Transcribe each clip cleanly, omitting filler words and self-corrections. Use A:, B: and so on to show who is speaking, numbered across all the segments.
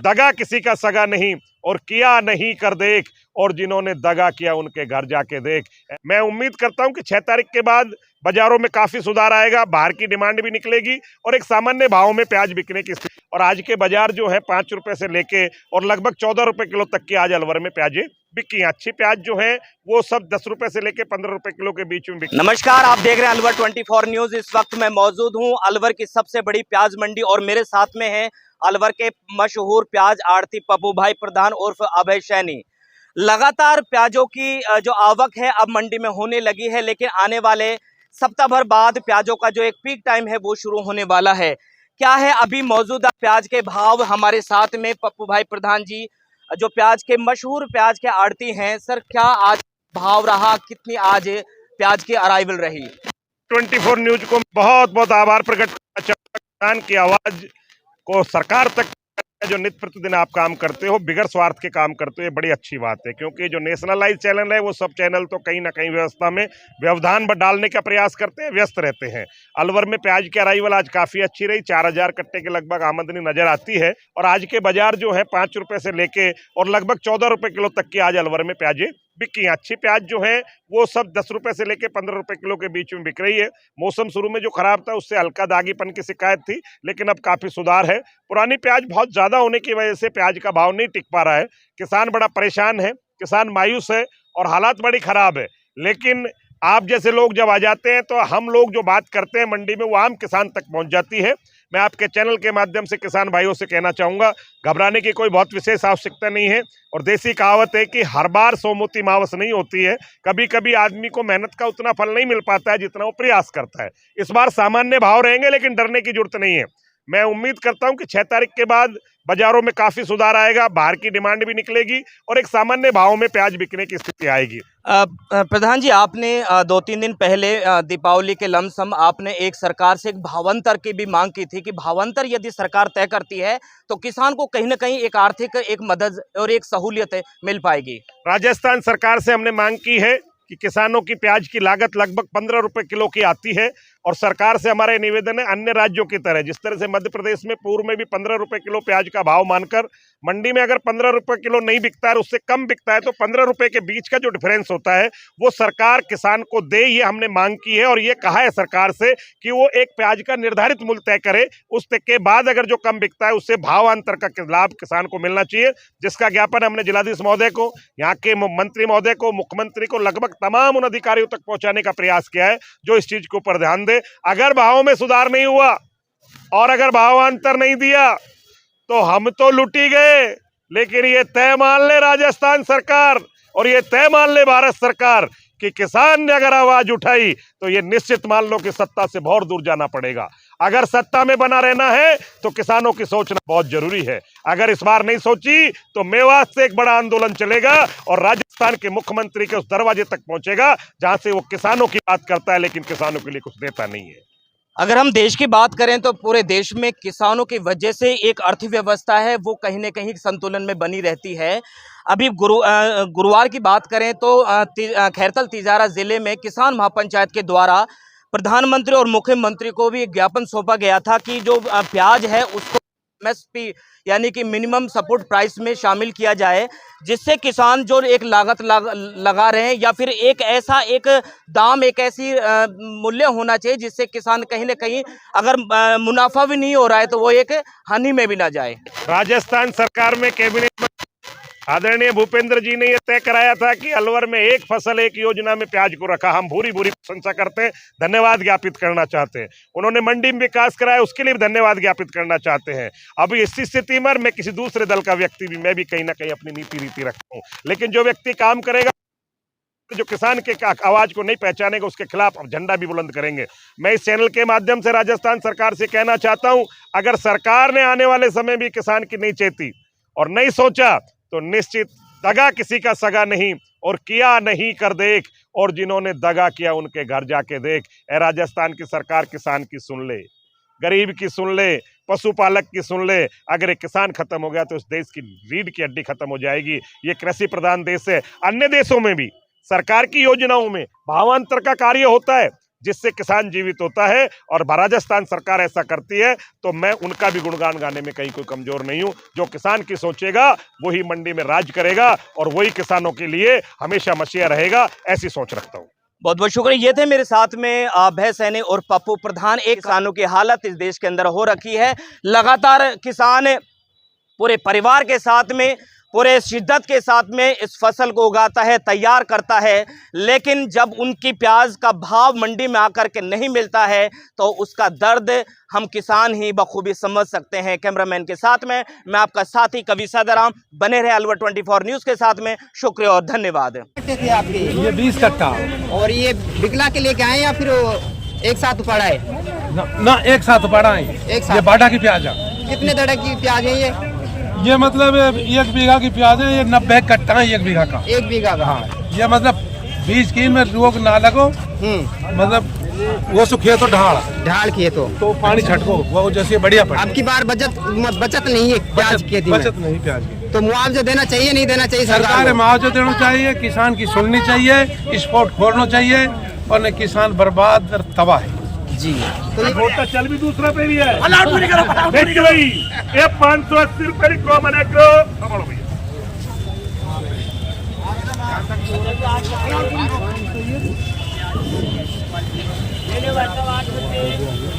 A: दगा किसी का सगा नहीं और किया नहीं कर देख, और जिन्होंने दगा किया उनके घर जाके देख। मैं उम्मीद करता हूं कि 6 तारीख के बाद बाजारों में काफी सुधार आएगा, बाहर की डिमांड भी निकलेगी और एक सामान्य भाव में प्याज बिकने की स्थिति। और आज के बाजार जो है 5 रुपए से लेके और लगभग 14 रुपए किलो तक की आज अलवर में प्याजें बिकी हैं। अच्छी प्याज जो है वो सब 10 रुपए से लेके 15 रुपए किलो के बीच में बिकी।
B: नमस्कार, आप देख रहे हैं अलवर 24 न्यूज। इस वक्त मैं मौजूद हूं अलवर की सबसे बड़ी प्याज मंडी और मेरे साथ में है अलवर के मशहूर प्याज आड़ती पप्पू भाई प्रधान उर्फ अभय सैनी। लगातार प्याजों की जो आवक है अब मंडी में होने लगी है, लेकिन आने वाले सप्ताह भर बाद प्याजों का जो एक पीक टाइम है वो शुरू होने वाला है। क्या है अभी मौजूदा प्याज के भाव? हमारे साथ में पप्पू भाई प्रधान जी जो प्याज के मशहूर प्याज के आड़ती हैं। सर, क्या आज भाव रहा, कितनी आज प्याज की अराइवल रही?
A: 24 न्यूज को बहुत बहुत आभार प्रकट करना चाहता हूं। किसान की आवाज को सरकार तक जो नित्य प्रतिदिन आप काम करते हो, बिगर स्वार्थ के काम करते हो, ये बड़ी अच्छी बात है। क्योंकि जो नेशनलाइज चैनल है वो सब चैनल तो कहीं ना कहीं व्यवस्था में व्यवधान डालने का प्रयास करते हैं, व्यस्त रहते हैं। अलवर में प्याज की अराइवल आज काफी अच्छी रही, 4000 कट्टे के लगभग आमदनी नजर आती है। और आज के बाजार जो है 5 रुपए से लेके और लगभग 14 रुपए किलो तक की आज अलवर में प्याजें बिकी। अच्छी प्याज जो है वो सब 10 रुपए से लेके 15 रुपए किलो के बीच में बिक रही है। मौसम शुरू में जो खराब था उससे हल्का दागीपन की शिकायत थी, लेकिन अब काफी सुधार है। पुरानी प्याज बहुत ज्यादा होने की वजह से प्याज का भाव नहीं टिक पा रहा है। किसान बड़ा परेशान है, किसान मायूस है और हालात बड़ी खराब है। लेकिन आप जैसे लोग जब आ जाते हैं तो हम लोग जो बात करते हैं मंडी में वो आम किसान तक पहुंच जाती है। मैं आपके चैनल के माध्यम से किसान भाइयों से कहना चाहूंगा, घबराने की कोई बहुत विशेष आवश्यकता नहीं है। और देसी कहावत है कि हर बार सोमोती मावस नहीं होती है। कभी कभी आदमी को मेहनत का उतना फल नहीं मिल पाता है जितना वो प्रयास करता है। इस बार सामान्य भाव रहेंगे, लेकिन डरने की जरूरत नहीं है। मैं उम्मीद करता हूं कि 6 तारीख के बाद बाजारों में काफी सुधार आएगा, बाहर की डिमांड भी निकलेगी और एक सामान्य भाव में प्याज बिकने की स्थिति आएगी।
B: प्रधान जी, आपने 2-3 दिन पहले दीपावली के लमसम आपने एक सरकार से एक भावांतर की भी मांग की थी कि भावांतर यदि सरकार तय करती है तो किसान को कहीं ना कहीं एक आर्थिक एक मदद और एक सहूलियत मिल पाएगी।
A: राजस्थान सरकार से हमने मांग की है कि किसानों की प्याज की लागत लगभग 15 रुपए किलो की आती है। और सरकार से हमारे निवेदन है, अन्य राज्यों की तरह जिस तरह से मध्य प्रदेश में पूर्व में भी 15 रुपए किलो प्याज का भाव मानकर मंडी में अगर 15 रुपए किलो नहीं बिकता है, उससे कम बिकता है, तो 15 रुपए के बीच का जो डिफरेंस होता है वो सरकार किसान को दे। ये हमने मांग की है और ये कहा है सरकार से कि वो एक प्याज का निर्धारित मूल्य तय करे, उस तक के बाद अगर जो कम बिकता है उससे भावांतर का लाभ किसान को मिलना चाहिए। जिसका ज्ञापन हमने जिलाधीश महोदय को, यहाँ के मंत्री महोदय को, मुख्यमंत्री को, लगभग तमाम उन अधिकारियों तक पहुंचाने का प्रयास किया है जो इस चीज के ऊपर ध्यान दे। अगर भावों में सुधार नहीं हुआ और अगर भावांतर नहीं दिया तो हम तो लुटी गए। लेकिन ये तय मान ले राजस्थान सरकार और ये तय मान ले भारत सरकार कि किसान ने अगर आवाज उठाई तो ये निश्चित मान लो कि सत्ता से बहुत दूर जाना पड़ेगा। अगर सत्ता में बना रहना है तो किसानों की सोचना बहुत जरूरी है। अगर इस बार नहीं सोची तो मेवात से एक बड़ा आंदोलन चलेगा और राजस्थान के मुख्यमंत्री के उस दरवाजे तक पहुंचेगा जहां से वो किसानों की बात करता है लेकिन किसानों के लिए कुछ देता नहीं है।
B: अगर हम देश की बात करें तो पूरे देश में किसानों की वजह से एक अर्थव्यवस्था है वो कहीं न कहीं संतुलन में बनी रहती है। अभी गुरुवार की बात करें तो खैरतल तिजारा जिले में किसान महापंचायत के द्वारा प्रधानमंत्री और मुख्यमंत्री को भी एक ज्ञापन सौंपा गया था कि जो प्याज है उसको MSP यानी कि मिनिमम सपोर्ट प्राइस में शामिल किया जाए, जिससे किसान जो एक लागत लगा रहे हैं या फिर एक ऐसा एक दाम, एक ऐसी मूल्य होना चाहिए जिससे किसान कहीं ना कहीं अगर मुनाफा भी नहीं हो रहा है तो वो एक हानि में भी ना जाए।
A: राजस्थान सरकार में कैबिनेट आदरणीय भूपेंद्र जी ने यह तय कराया था कि अलवर में एक फसल एक योजना में प्याज को रखा। हम भूरी भूरी प्रशंसा करते हैं, धन्यवाद ज्ञापित करना चाहते हैं। उन्होंने मंडी में विकास कराया, उसके लिए भी धन्यवाद ज्ञापित करना चाहते हैं। अभी इस स्थिति में मैं किसी दूसरे दल का व्यक्ति भी, मैं भी कहीं ना कहीं अपनी नीति रीति रखता हूँ, लेकिन जो व्यक्ति काम करेगा, जो किसान के आवाज को नहीं पहचानेगा, उसके खिलाफ झंडा भी बुलंद करेंगे। मैं इस चैनल के माध्यम से राजस्थान सरकार से कहना चाहता हूं, अगर सरकार ने आने वाले समय भी किसान की नहीं चेती और नहीं सोचा तो निश्चित दगा किसी का सगा नहीं और किया नहीं कर देख, और जिन्होंने दगा किया उनके घर जाके देख। ए राजस्थान की सरकार किसान की सुन ले, गरीब की सुन ले, पशुपालक की सुन ले। अगर एक किसान खत्म हो गया तो इस देश की रीढ़ की हड्डी खत्म हो जाएगी। ये कृषि प्रधान देश है। अन्य देशों में भी सरकार की योजनाओं में भावांतर का कार्य होता है। जिससे किसान जीवित होता है। और राजस्थान सरकार ऐसा करती है तो मैं उनका भी गुणगान गाने में कहीं कोई कमजोर नहीं हूं। जो किसान की सोचेगा वही मंडी में राज करेगा और वही किसानों के लिए हमेशा मसीहा रहेगा, ऐसी सोच रखता हूं।
B: बहुत बहुत शुक्रिया। ये थे मेरे साथ में अभय सैनी और पप्पू प्रधान। एक किसानों की हालत इस देश के अंदर हो रखी है, लगातार किसान पूरे परिवार के साथ में, पूरे शिद्दत के साथ में इस फसल को उगाता है, तैयार करता है, लेकिन जब उनकी प्याज का भाव मंडी में आकर के नहीं मिलता है तो उसका दर्द हम किसान ही बखूबी समझ सकते हैं। कैमरामैन के साथ में मैं आपका साथी कवि सदाराम, बने रहे अलवर 24 न्यूज़ के साथ में। शुक्रिया और धन्यवाद।
C: थे आपके
D: ये 20 कट्टा
C: और ये बिकला के लेके आए या फिर एक साथ उपाड़ा है?
D: ना एक साथ पड़ा है।
C: एक साथ।
D: ये बाटा की प्याज है।
C: कितने दड़े की प्याज है ये?
D: ये मतलब 1 बीघा की प्याज है। ये 90 कट्टा है 1 बीघा का।
C: 1 बीघा का।
D: हाँ, ये मतलब बीज की में रोग ना लगो, मतलब वो सुखे तो
C: ढाल किए तो
D: पानी छटको वो जैसे बढ़िया पड़े।
C: अब की बार बचत नहीं है प्याज खेती में।
D: बचत नहीं प्याज की।
C: तो मुआवजा देना चाहिए नहीं देना चाहिए?
D: सरकार मुआवजा देना चाहिए, किसान की सुननी चाहिए, स्पोर्ट खोलना चाहिए, और न किसान बर्बाद और तबाह है
C: जी।
A: तो ये चल भी दूसरा पे भी है। देखिए भाई, ये 580 रुपए की कॉमन एग्रो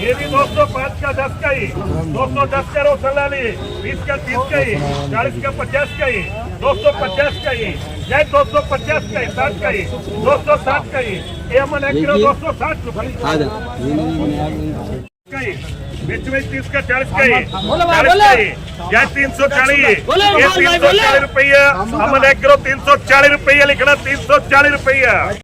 A: ये भी 205 का 10 का ही, 210 का रोशन ला लिए, 20 का 30 का ही, 40 का 50 का ही, 250 का ही, या 250 का ही, 60 का ही, 260 का ही, ये मन एक किलो 260 रुपए का ही, बीच में 30 का 40 का ही, 40 का ही, या 340, ये 340 रुपया, हमन एक किलो 340 रुपया लिखना, 340 रुपया।